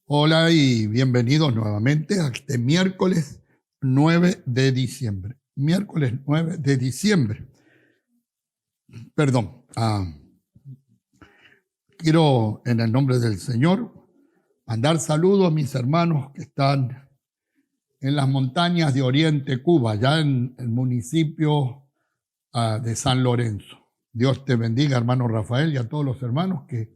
Hola y bienvenidos nuevamente a este miércoles 9 de diciembre. Miércoles 9 de diciembre. Perdón. Quiero en el nombre del Señor mandar saludos a mis hermanos que están en las montañas de Oriente, Cuba, ya en el municipio de San Lorenzo. Dios te bendiga, hermano Rafael, y a todos los hermanos que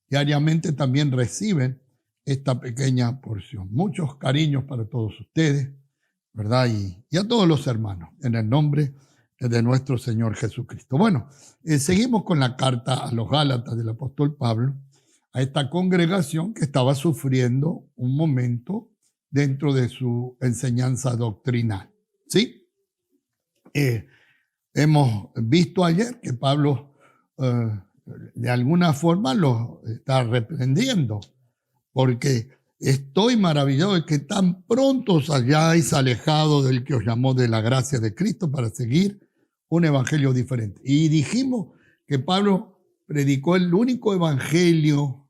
diariamente también reciben esta pequeña porción. Muchos cariños para todos ustedes, ¿verdad? Y a todos los hermanos, en el nombre de nuestro Señor Jesucristo. Bueno, seguimos con la carta a los Gálatas del apóstol Pablo, a esta congregación que estaba sufriendo un momento dentro de su enseñanza doctrinal, ¿sí? Hemos visto ayer que Pablo de alguna forma los está reprendiendo, porque estoy maravillado de que tan pronto os hayáis alejado del que os llamó de la gracia de Cristo para seguir un evangelio diferente. Y dijimos que Pablo predicó el único evangelio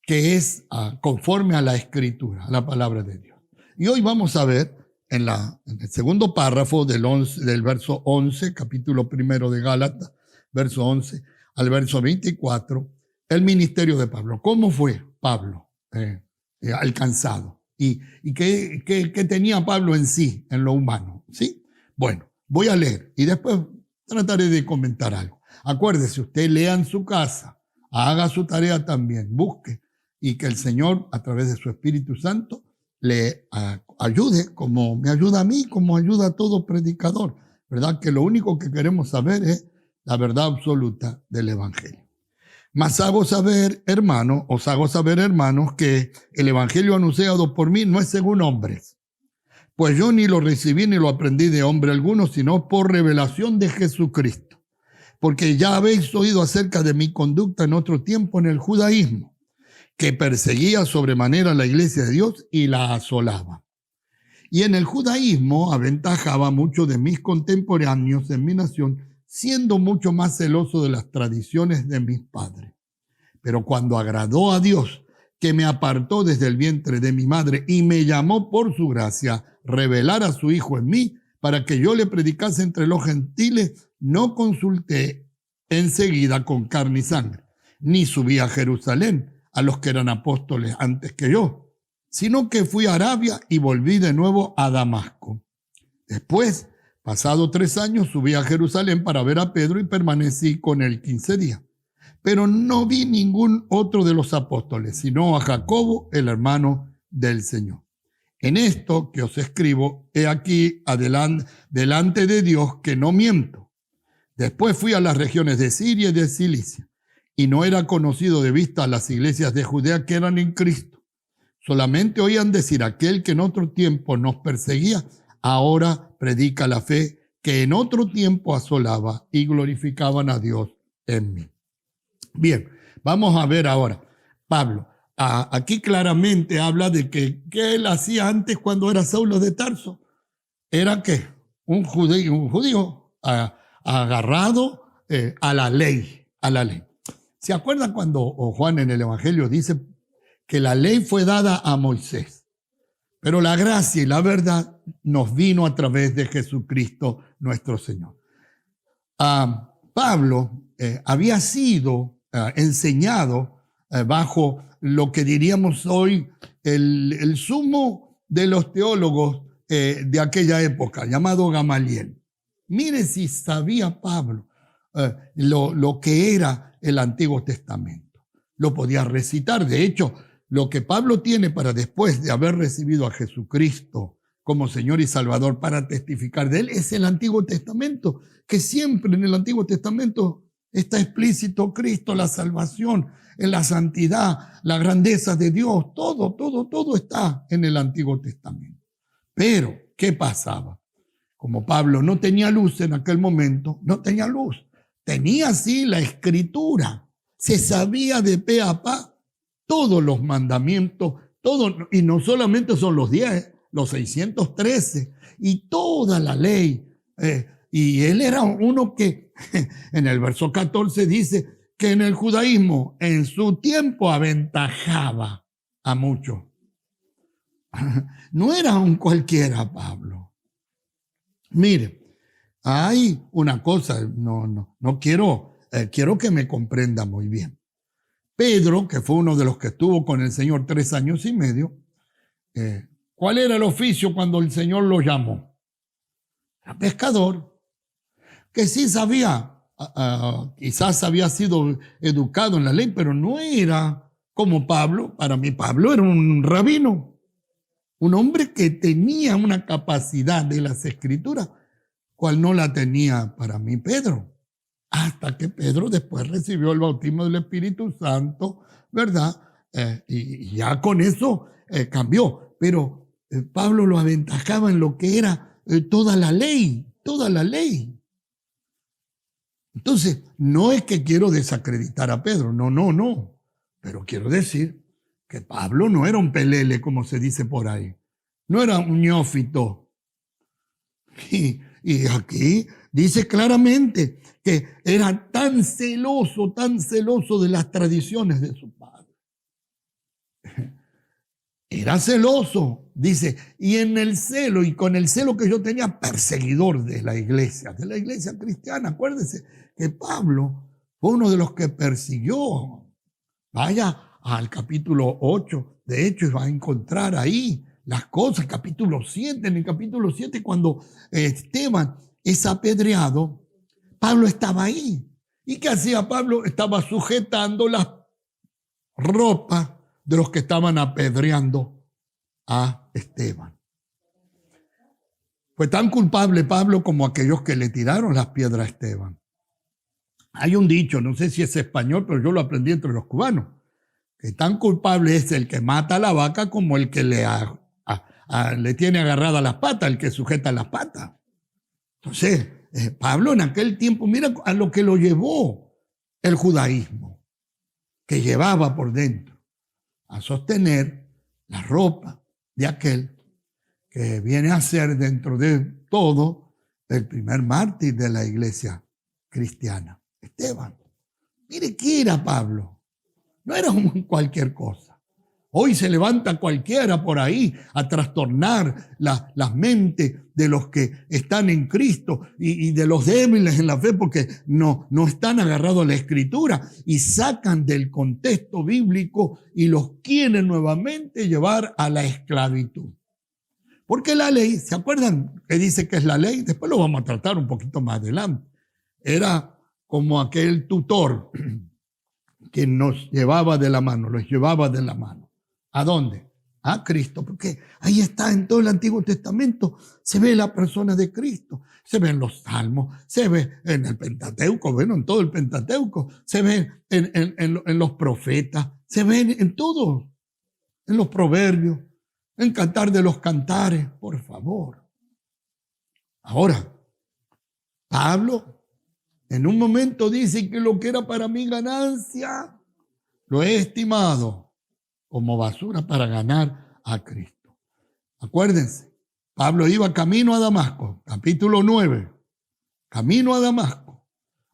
que es conforme a la Escritura, a la palabra de Dios. Y hoy vamos a ver en el segundo párrafo del verso 11, capítulo primero de Gálatas, verso 11 al verso 24, el ministerio de Pablo. ¿Cómo fue Pablo alcanzado? ¿Y qué tenía Pablo en sí, en lo humano? ¿Sí? Bueno, voy a leer y después trataré de comentar algo. Acuérdese, usted lea en su casa, haga su tarea también, busque, y que el Señor, a través de su Espíritu Santo, le ayude, como me ayuda a mí, como ayuda a todo predicador, ¿verdad? Que lo único que queremos saber es la verdad absoluta del Evangelio. Mas os hago saber, hermanos, que el evangelio anunciado por mí no es según hombres, pues yo ni lo recibí ni lo aprendí de hombre alguno, sino por revelación de Jesucristo. Porque ya habéis oído acerca de mi conducta en otro tiempo en el judaísmo, que perseguía sobremanera la iglesia de Dios y la asolaba. Y en el judaísmo aventajaba mucho de mis contemporáneos en mi nación, siendo mucho más celoso de las tradiciones de mis padres. Pero cuando agradó a Dios, que me apartó desde el vientre de mi madre y me llamó por su gracia, revelar a su Hijo en mí, para que yo le predicase entre los gentiles, no consulté enseguida con carne y sangre, ni subí a Jerusalén a los que eran apóstoles antes que yo, sino que fui a Arabia y volví de nuevo a Damasco. Después, pasado 3 años, subí a Jerusalén para ver a Pedro y permanecí con él 15 días. Pero no vi ningún otro de los apóstoles, sino a Jacobo, el hermano del Señor. En esto que os escribo, he aquí delante de Dios que no miento. Después fui a las regiones de Siria y de Cilicia, y no era conocido de vista a las iglesias de Judea que eran en Cristo. Solamente oían decir, aquel que en otro tiempo nos perseguía, ahora predica la fe que en otro tiempo asolaba, y glorificaban a Dios en mí. Bien, vamos a ver ahora. Pablo, aquí claramente habla de que él hacía antes cuando era Saulo de Tarso. Era que un judío agarrado a la ley. ¿Se acuerdan cuando Juan en el Evangelio dice que la ley fue dada a Moisés? Pero la gracia y la verdad nos vino a través de Jesucristo nuestro Señor. Pablo había sido enseñado bajo lo que diríamos hoy el sumo de los teólogos de aquella época, llamado Gamaliel. Mire si sabía Pablo lo que era el Antiguo Testamento. Lo podía recitar. De hecho, lo que Pablo tiene para después de haber recibido a Jesucristo como Señor y Salvador para testificar de él es el Antiguo Testamento, que siempre en el Antiguo Testamento está explícito Cristo, la salvación, en la santidad, la grandeza de Dios, todo está en el Antiguo Testamento. Pero, ¿qué pasaba? Como Pablo no tenía luz en aquel momento, no tenía luz. Tenía sí la Escritura. Se sabía de pe a pa todos los mandamientos, y no solamente son los 10, los 613, y toda la ley. Y él era uno que en el verso 14 dice que en el judaísmo en su tiempo aventajaba a muchos. No era un cualquiera, Pablo. Mire, hay una cosa, no quiero que me comprenda muy bien. Pedro, que fue uno de los que estuvo con el Señor 3 años y medio, ¿cuál era el oficio cuando el Señor lo llamó? Era pescador, que sí sabía, quizás había sido educado en la ley, pero no era como Pablo. Para mí Pablo era un rabino, un hombre que tenía una capacidad de las escrituras, cual no la tenía para mí Pedro. Hasta que Pedro después recibió el bautismo del Espíritu Santo, ¿verdad? Y ya con eso cambió. Pero Pablo lo aventajaba en lo que era toda la ley, toda la ley. Entonces, no es que quiero desacreditar a Pedro, no. Pero quiero decir que Pablo no era un pelele, como se dice por ahí. No era un neófito. Y aquí dice claramente que era tan celoso de las tradiciones de su padre. Era celoso, dice, y en el celo, y con el celo que yo tenía, perseguidor de la iglesia cristiana. Acuérdense que Pablo fue uno de los que persiguió. Vaya al capítulo 8 de Hechos y va a encontrar ahí las cosas, capítulo 7, en el capítulo 7 cuando Esteban es apedreado, Pablo estaba ahí. ¿Y qué hacía Pablo? Estaba sujetando las ropas de los que estaban apedreando a Esteban. Fue tan culpable Pablo como aquellos que le tiraron las piedras a Esteban. Hay un dicho, no sé si es español, pero yo lo aprendí entre los cubanos, que tan culpable es el que mata a la vaca como el que le tiene agarrada las patas, el que sujeta las patas. Entonces, Pablo en aquel tiempo, mira a lo que lo llevó el judaísmo, que llevaba por dentro a sostener la ropa de aquel que viene a ser dentro de todo el primer mártir de la iglesia cristiana, Esteban. Mire qué era Pablo, no era cualquier cosa. Hoy se levanta cualquiera por ahí a trastornar las mentes de los que están en Cristo y de los débiles en la fe porque no están agarrados a la Escritura y sacan del contexto bíblico y los quieren nuevamente llevar a la esclavitud. Porque la ley, ¿se acuerdan que dice que es la ley? Después lo vamos a tratar un poquito más adelante. Era como aquel tutor que nos llevaba de la mano, los llevaba de la mano. ¿A dónde? A Cristo, porque ahí está en todo el Antiguo Testamento, se ve la persona de Cristo, se ve en los Salmos, se ve en el Pentateuco, bueno, en todo el Pentateuco, se ve en los profetas, se ve en todo, en los proverbios, en Cantar de los Cantares, por favor. Ahora, Pablo en un momento dice que lo que era para mí ganancia, lo he estimado como basura para ganar a Cristo. Acuérdense, Pablo iba camino a Damasco, capítulo 9, camino a Damasco.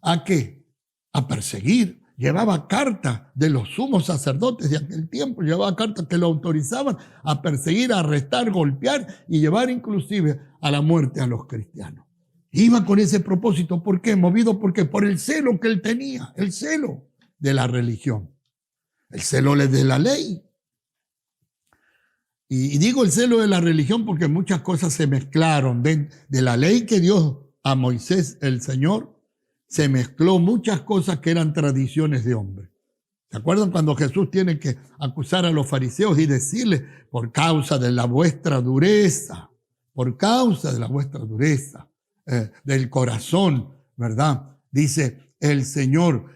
¿A qué? A perseguir. Llevaba cartas de los sumos sacerdotes de aquel tiempo, llevaba cartas que lo autorizaban a perseguir, a arrestar, golpear y llevar inclusive a la muerte a los cristianos. Iba con ese propósito. ¿Por qué? Movido porque por el celo que él tenía, el celo de la religión. El celo de la ley. Y digo el celo de la religión porque muchas cosas se mezclaron. De la ley que dio a Moisés el Señor, se mezcló muchas cosas que eran tradiciones de hombre. ¿Se acuerdan cuando Jesús tiene que acusar a los fariseos y decirles, por causa de la vuestra dureza, por causa de la vuestra dureza del corazón, ¿verdad? Dice el Señor,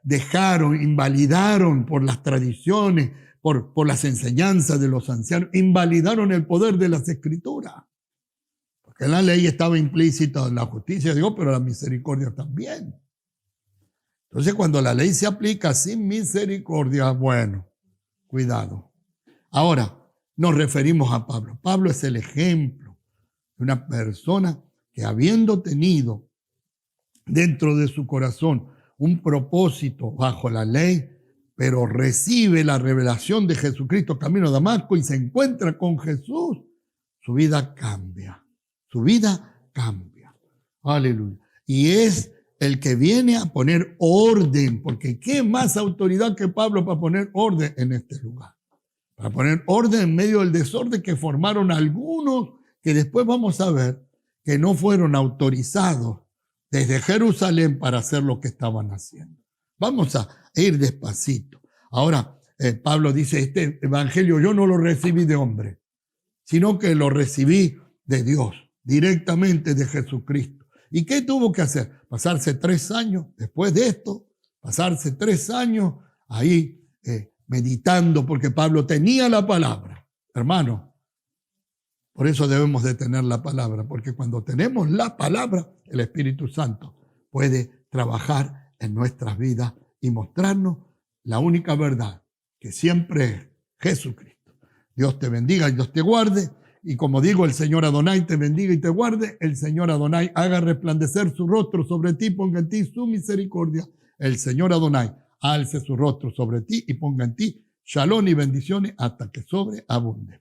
dejaron, invalidaron por las tradiciones, por las enseñanzas de los ancianos, invalidaron el poder de las Escrituras. Porque en la ley estaba implícita la justicia de Dios, pero la misericordia también. Entonces, cuando la ley se aplica sin misericordia, bueno, cuidado. Ahora, nos referimos a Pablo. Pablo es el ejemplo de una persona que habiendo tenido dentro de su corazón un propósito bajo la ley, pero recibe la revelación de Jesucristo camino a Damasco y se encuentra con Jesús, su vida cambia. Su vida cambia. Aleluya. Y es el que viene a poner orden, porque ¿qué más autoridad que Pablo para poner orden en este lugar? Para poner orden en medio del desorden que formaron algunos que después vamos a ver que no fueron autorizados desde Jerusalén para hacer lo que estaban haciendo. Vamos a ir despacito. Ahora, Pablo dice, este evangelio yo no lo recibí de hombre, sino que lo recibí de Dios, directamente de Jesucristo. ¿Y qué tuvo que hacer? Pasarse 3 años después de esto, pasarse 3 años ahí meditando, porque Pablo tenía la palabra. Hermano, por eso debemos de tener la palabra, porque cuando tenemos la palabra, el Espíritu Santo puede trabajar en nuestras vidas y mostrarnos la única verdad, que siempre es Jesucristo. Dios te bendiga y Dios te guarde. Y como digo, el Señor Adonai te bendiga y te guarde. El Señor Adonai haga resplandecer su rostro sobre ti, ponga en ti su misericordia. El Señor Adonai alce su rostro sobre ti y ponga en ti shalom y bendiciones hasta que sobreabunde.